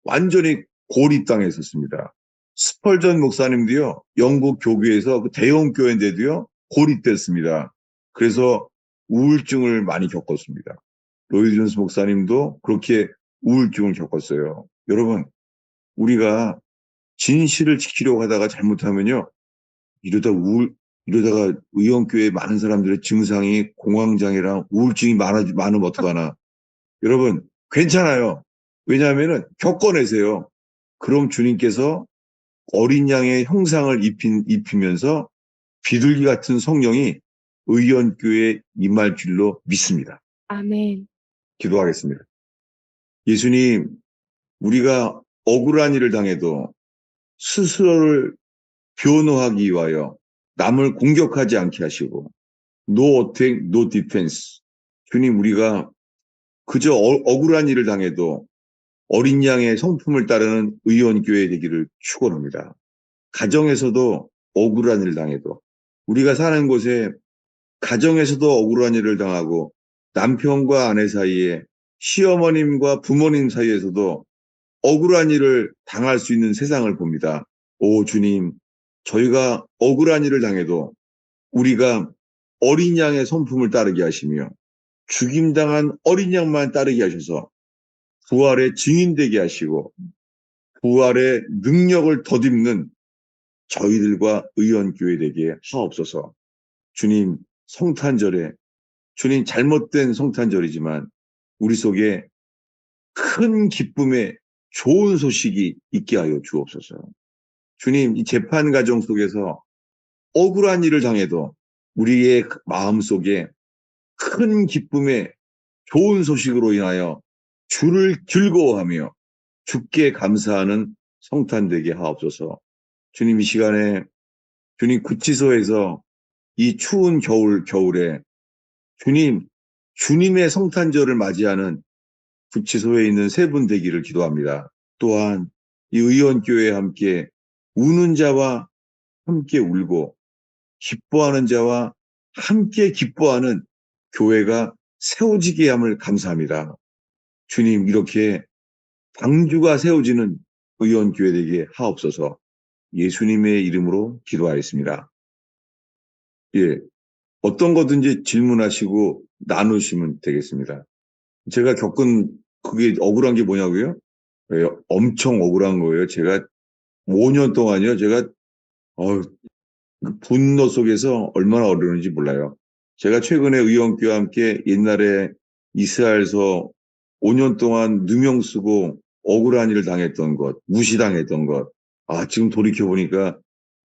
완전히 고립당해 있었습니다. 스펄전 목사님도요, 영국 교회에서 그 대형 교회인데도요, 고립됐습니다. 그래서 우울증을 많이 겪었습니다. 로이 존스 목사님도 그렇게 우울증을 겪었어요. 여러분, 우리가 진실을 지키려고 하다가 잘못하면요, 이러다 이러다가 의원교회 많은 사람들의 증상이 공황장애랑 우울증이 많으면 어떡하나. 여러분, 괜찮아요. 왜냐하면은 겪어내세요. 그럼 주님께서 어린 양의 형상을 입히면서 비둘기 같은 성령이 의원교회에 임할 줄로 믿습니다. 아멘. 기도하겠습니다. 예수님, 우리가 억울한 일을 당해도 스스로를 변호하기 위하여 남을 공격하지 않게 하시고 no attack, no defense. 주님, 우리가 그저 억울한 일을 당해도 어린 양의 성품을 따르는 의원교회 되기를 축원합니다. 가정에서도 억울한 일을 당해도 우리가 사는 곳에 가정에서도 억울한 일을 당하고 남편과 아내 사이에 시어머님과 부모님 사이에서도 억울한 일을 당할 수 있는 세상을 봅니다. 오 주님, 저희가 억울한 일을 당해도 우리가 어린 양의 성품을 따르게 하시며 죽임당한 어린 양만 따르게 하셔서 부활의 증인되게 하시고 부활의 능력을 덧입는 저희들과 의원교회 되게 하옵소서. 주님, 성탄절에 주님 잘못된 성탄절이지만 우리 속에 큰 기쁨의 좋은 소식이 있게 하여 주옵소서. 주님, 이 재판 과정 속에서 억울한 일을 당해도 우리의 마음 속에 큰 기쁨의 좋은 소식으로 인하여 주를 즐거워하며 주께 감사하는 성탄 되게 하옵소서. 주님, 이 시간에 주님 구치소에서 이 추운 겨울에 주님의 성탄절을 맞이하는 구치소에 있는 세 분 되기를 기도합니다. 또한 이 의원교회에 함께 우는 자와 함께 울고 기뻐하는 자와 함께 기뻐하는 교회가 세워지게 함을 감사합니다. 주님, 이렇게 방주가 세워지는 의원교회 되게 하옵소서. 예수님의 이름으로 기도하였습니다. 예, 어떤 거든지 질문하시고 나누시면 되겠습니다. 제가 겪은 그게 억울한 게 뭐냐고요? 예, 엄청 억울한 거예요. 제가 5년 동안요, 제가 그 분노 속에서 얼마나 어려운지 몰라요. 제가 최근에 의원교회와 함께 옛날에 이스라엘에서 5년 동안 누명 쓰고 억울한 일을 당했던 것, 무시당했던 것, 지금 돌이켜보니까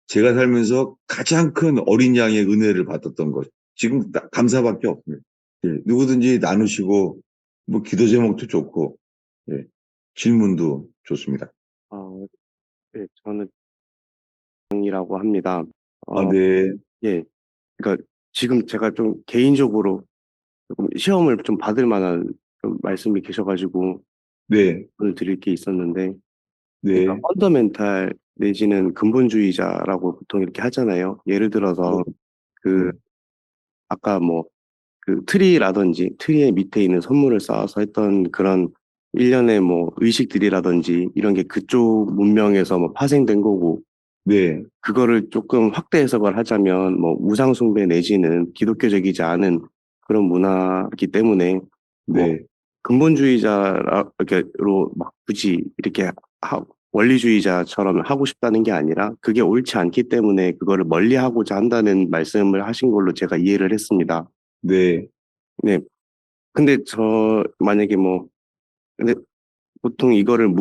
제가 살면서 가장 큰 어린 양의 은혜를 받았던 것, 지금 감사밖에 없습니다. 예, 누구든지 나누시고, 뭐 기도 제목도 좋고, 예, 질문도 좋습니다. 네, 저는 이라고 합니다. 네. 예, 그러니까 지금 제가 좀 개인적으로 조금 시험을 좀 받을 만한 좀 말씀이 계셔가지고 네, 오늘 드릴 게 있었는데, 그러니까 네, 펀더멘탈 내지는 근본주의자라고 보통 이렇게 하잖아요. 예를 들어서 그 네, 아까 뭐 그 트리라든지 트리의 밑에 있는 선물을 쌓아서 했던 그런 일련의 뭐 의식들이라든지 이런 게 그쪽 문명에서 뭐 파생된 거고, 네, 그거를 조금 확대 해석을 하자면 뭐 우상 숭배 내지는 기독교적이지 않은 그런 문화이기 때문에 뭐 네. 근본주의자로 막 굳이 이렇게 원리주의자처럼 하고 싶다는 게 아니라 그게 옳지 않기 때문에 그거를 멀리하고자 한다는 말씀을 하신 걸로 제가 이해를 했습니다. 네. 네. 근데 만약에 근데 보통 이거를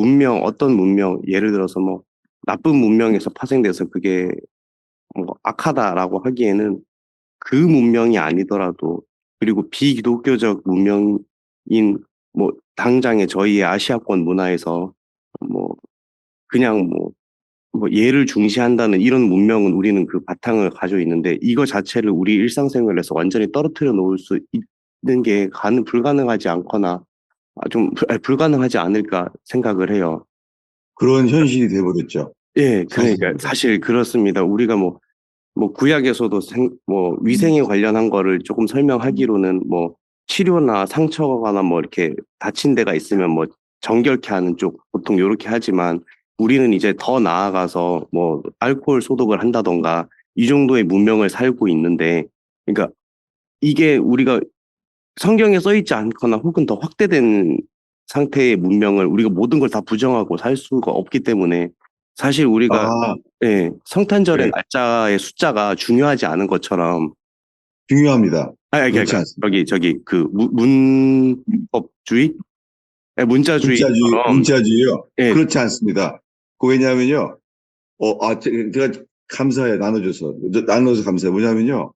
어떤 문명, 예를 들어서 뭐 나쁜 문명에서 파생돼서 그게 뭐 악하다라고 하기에는 그 문명이 아니더라도, 그리고 비기독교적 문명인 뭐 당장의 저희의 아시아권 문화에서 뭐 그냥 뭐 예를 중시한다는 이런 문명은 우리는 그 바탕을 가지고 있는데, 이거 자체를 우리 일상생활에서 완전히 떨어뜨려 놓을 수 있는 게 불가능하지 않거나 불가능하지 않을까 생각을 해요. 그런 현실이 돼버렸죠. 예, 사실. 그러니까 사실 그렇습니다. 우리가 뭐 구약에서도 뭐 위생에 관련한 거를 조금 설명하기로는 뭐 치료나 상처거나 뭐 이렇게 다친 데가 있으면 뭐 정결케 하는 쪽 보통 이렇게 하지만, 우리는 이제 더 나아가서 뭐 알코올 소독을 한다던가 이 정도의 문명을 살고 있는데, 그러니까 이게 우리가 성경에 써 있지 않거나 혹은 더 확대된 상태의 문명을 우리가 모든 걸 다 부정하고 살 수가 없기 때문에, 사실 우리가 아, 성탄절의 네. 날짜의 숫자가 중요하지 않은 것처럼, 중요합니다. 그렇지 그러니까 않습니다. 저기 그 문법주의, 문자주의처럼, 문자주의요. 예, 그렇지 않습니다. 왜냐하면요. 제가 감사해요. 나눠서 감사해요. 뭐냐면요.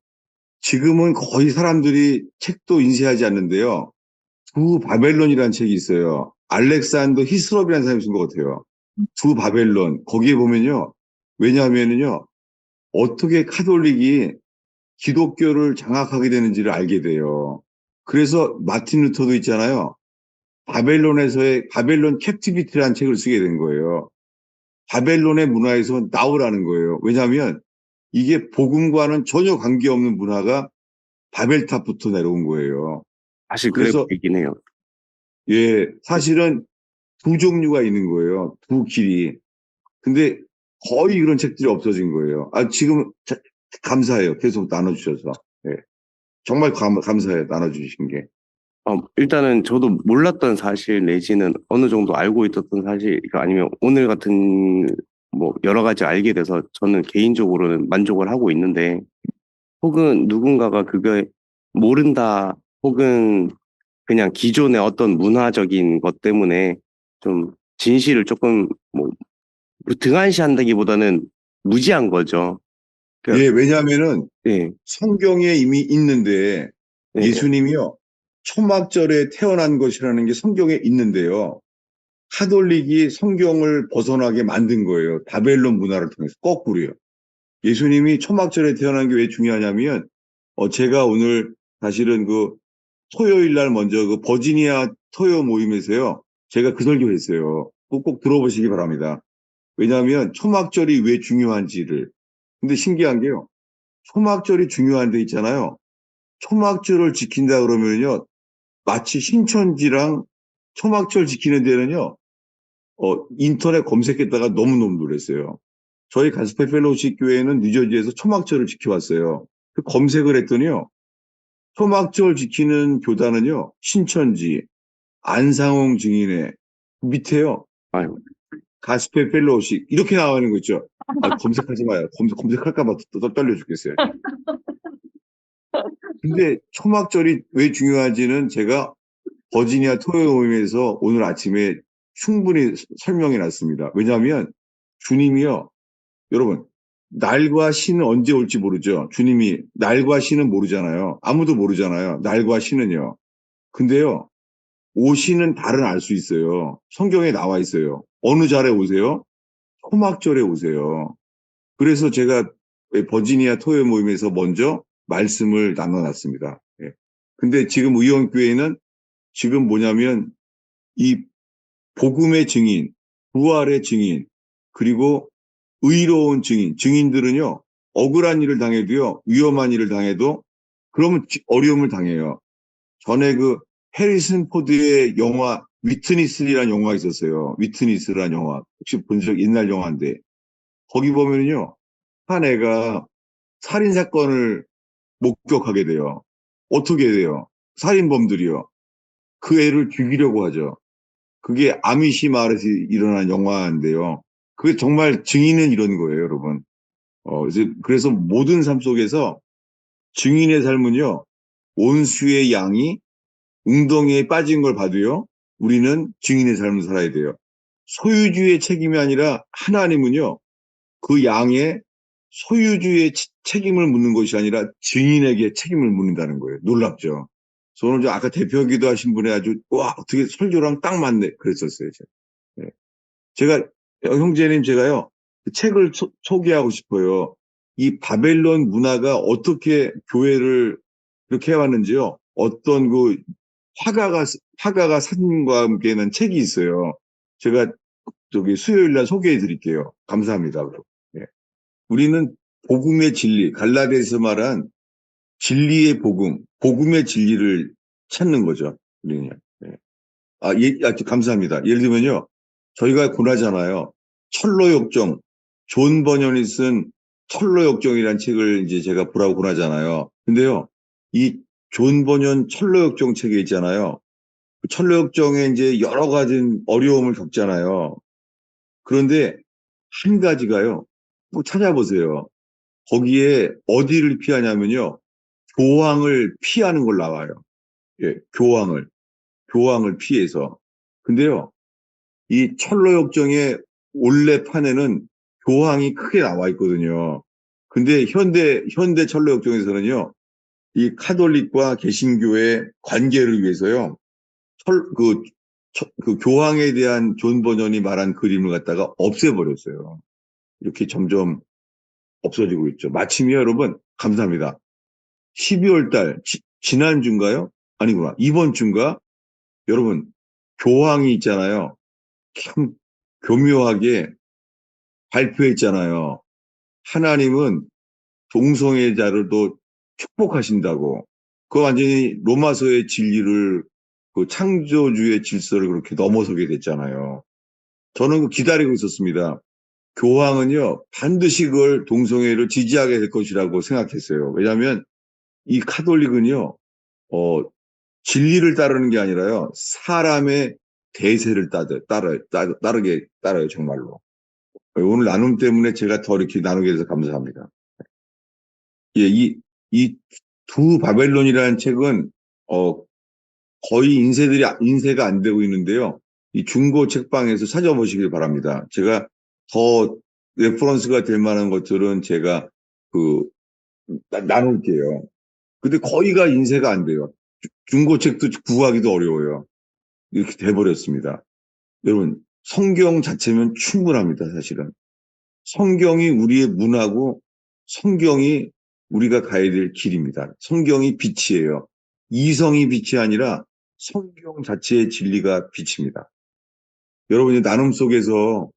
지금은 거의 사람들이 책도 인쇄하지 않는데요. 두 바벨론이라는 책이 있어요. 알렉산더 히스롭이라는 사람이 쓴 것 같아요. 두 바벨론. 거기에 보면요. 왜냐하면요. 어떻게 카톨릭이 기독교를 장악하게 되는지를 알게 돼요. 그래서 마틴 루터도 있잖아요. 바벨론에서의 바벨론 캡티비티라는 책을 쓰게 된 거예요. 바벨론의 문화에서 나오라는 거예요. 왜냐하면 이게 복음과는 전혀 관계없는 문화가 바벨탑부터 내려온 거예요. 사실 그래 그래서 보이긴 해요. 예, 사실은 두 종류가 있는 거예요. 두 길이. 근데 거의 그런 책들이 없어진 거예요. 지금 감사해요. 계속 나눠주셔서. 예, 정말 감사해요. 나눠주신 게. 일단은 저도 몰랐던 사실 내지는 어느 정도 알고 있었던 사실, 아니면 오늘 같은 뭐 여러 가지 알게 돼서 저는 개인적으로는 만족을 하고 있는데, 혹은 누군가가 그게 모른다, 혹은 그냥 기존의 어떤 문화적인 것 때문에 좀 진실을 조금 등한시한다기보다는 무지한 거죠. 예, 그러니까 왜냐하면은 예, 성경에 이미 있는데 예, 예수님이요. 초막절에 태어난 것이라는 게 성경에 있는데요. 카톨릭이 성경을 벗어나게 만든 거예요. 바벨론 문화를 통해서 거꾸로요. 예수님이 초막절에 태어난 게 왜 중요하냐면 제가 오늘 사실은 그 토요일 날 먼저 그 버지니아 토요 모임에서요. 제가 그 설교했어요. 꼭 들어보시기 바랍니다. 왜냐하면 초막절이 왜 중요한지를. 근데 신기한 게요. 초막절이 중요한 데 있잖아요. 초막절을 지킨다 그러면요. 마치 신천지랑 초막절 지키는 데는요. 인터넷 검색했다가 너무너무 놀랐어요. 저희 가스페 펠로우십 교회는 뉴저지에서 초막절을 지켜왔어요. 그 검색을 했더니요. 초막절 지키는 교단은요. 신천지, 안상홍 증인의 밑에요. 아유, 가스페 펠로우십 이렇게 나와 있는 거 있죠. 검색하지 마요. 검색할까 봐 떨려 죽겠어요. 근데 초막절이 왜 중요한지는 제가 버지니아 토요 모임에서 오늘 아침에 충분히 설명해 놨습니다. 왜냐하면 주님이요. 여러분, 날과 시는 언제 올지 모르죠. 주님이 날과 시는 모르잖아요. 아무도 모르잖아요. 날과 시는요. 근데요. 오시는 달은 알 수 있어요. 성경에 나와 있어요. 어느 달에 오세요? 초막절에 오세요. 그래서 제가 버지니아 토요 모임에서 먼저 말씀을 나눠놨습니다. 예. 근데 지금 의원교회는 지금 뭐냐면 이 복음의 증인, 부활의 증인, 그리고 의로운 증인, 증인들은요, 억울한 일을 당해도요, 위험한 일을 당해도 그러면 어려움을 당해요. 전에 그 해리슨 포드의 영화 위트니스라는 영화가 있었어요. 위트니스라는 영화. 혹시 본 적 옛날 영화인데 거기 보면요. 한 애가 살인 사건을 목격하게 돼요. 어떻게 돼요? 살인범들이요. 그 애를 죽이려고 하죠. 그게 아미시 마을에서 일어난 영화인데요. 그게 정말 증인은 이런 거예요, 여러분. 그래서 모든 삶 속에서 증인의 삶은요, 온수의 양이 웅덩이에 빠진 걸 봐도요, 우리는 증인의 삶을 살아야 돼요. 소유주의 책임이 아니라 하나님은요, 그 양의 소유주의 책임을 묻는 것이 아니라 증인에게 책임을 묻는다는 거예요. 놀랍죠? 저는 아까 대표기도 하신 분이 아주, 와, 어떻게 설교랑 딱 맞네. 그랬었어요. 제가, 네. 제가 형제님, 제가요, 그 책을 소개하고 싶어요. 이 바벨론 문화가 어떻게 교회를 이렇게 해왔는지요. 어떤 그 화가가 사진과 함께 낸 책이 있어요. 제가 저기 수요일 날 소개해 드릴게요. 감사합니다. 예. 우리는 복음의 진리, 갈라디아에서 말한 진리의 복음, 복음의 진리를 찾는 거죠. 우리는. 예. 감사합니다. 예를 들면요. 저희가 고나잖아요. 철로역정, 존 버년이 쓴 철로역정이라는 책을 이제 제가 보라고 고나잖아요. 근데요. 이 존 버년 철로역정 책에 있잖아요. 그 철로역정에 이제 여러 가지 어려움을 겪잖아요. 그런데 한 가지가요. 꼭 찾아보세요. 거기에 어디를 피하냐면요. 교황을 피하는 걸 나와요. 예, 교황을 피해서. 근데요. 이 철로역정의 원래판에는 교황이 크게 나와 있거든요. 근데 현대 철로역정에서는요. 이 카톨릭과 개신교의 관계를 위해서요. 그 교황에 대한 존 버전이 말한 그림을 갖다가 없애버렸어요. 이렇게 점점 없어지고 있죠. 마침이요, 여러분. 감사합니다. 12월 달, 지난주인가요? 아니구나. 이번 주인가? 여러분, 교황이 있잖아요. 참 교묘하게 발표했잖아요. 하나님은 동성애자를 또 축복하신다고. 그 완전히 로마서의 진리를, 그 창조주의 질서를 그렇게 넘어서게 됐잖아요. 저는 그 기다리고 있었습니다. 교황은요, 반드시 그걸 동성애를 지지하게 될 것이라고 생각했어요. 왜냐하면 이 카톨릭은요, 진리를 따르는 게 아니라요, 사람의 대세를 따라요, 정말로. 오늘 나눔 때문에 제가 더 이렇게 나누게 돼서 감사합니다. 예, 이 두 바벨론이라는 책은, 거의 인쇄가 안 되고 있는데요. 이 중고 책방에서 찾아보시길 바랍니다. 제가 더 레퍼런스가 될 만한 것들은 제가 나눌게요. 근데 거의가 인쇄가 안 돼요. 중고책도 구하기도 어려워요. 이렇게 돼버렸습니다. 여러분, 성경 자체면 충분합니다, 사실은. 성경이 우리의 문화고 성경이 우리가 가야 될 길입니다. 성경이 빛이에요. 이성이 빛이 아니라 성경 자체의 진리가 빛입니다. 여러분이 나눔 속에서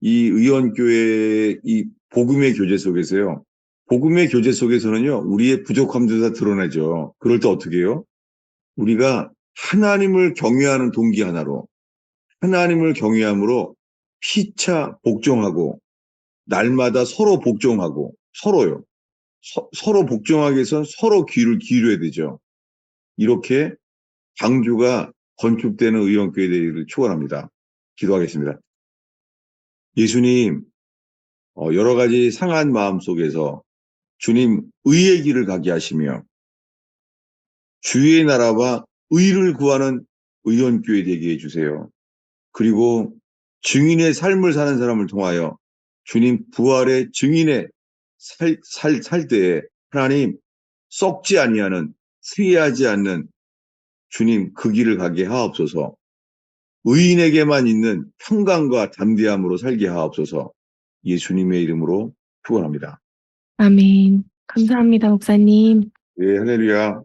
이 의원교회의 이 복음의 교제 속에서요. 복음의 교제 속에서는요. 우리의 부족함도 다 드러내죠. 그럴 때 어떻게 해요? 우리가 하나님을 경외하는 동기 하나로 하나님을 경외함으로 피차 복종하고 날마다 서로 복종하고 서로요. 서로 복종하기 위해서 서로 귀를 기울여야 되죠. 이렇게 방주가 건축되는 의원교회 되기를 축원합니다. 기도하겠습니다. 예수님, 여러 가지 상한 마음 속에서 주님 의의 길을 가게 하시며 주의 나라와 의를 구하는 의원교회 되게 해주세요. 그리고 증인의 삶을 사는 사람을 통하여 주님 부활의 증인의 살 때에 하나님 썩지 아니하는 쇠하지 않는 주님 그 길을 가게 하옵소서. 의인에게만 있는 평강과 담대함으로 살게 하옵소서. 예수님의 이름으로 축원합니다. 아멘. 감사합니다, 목사님. 예, 할렐루야.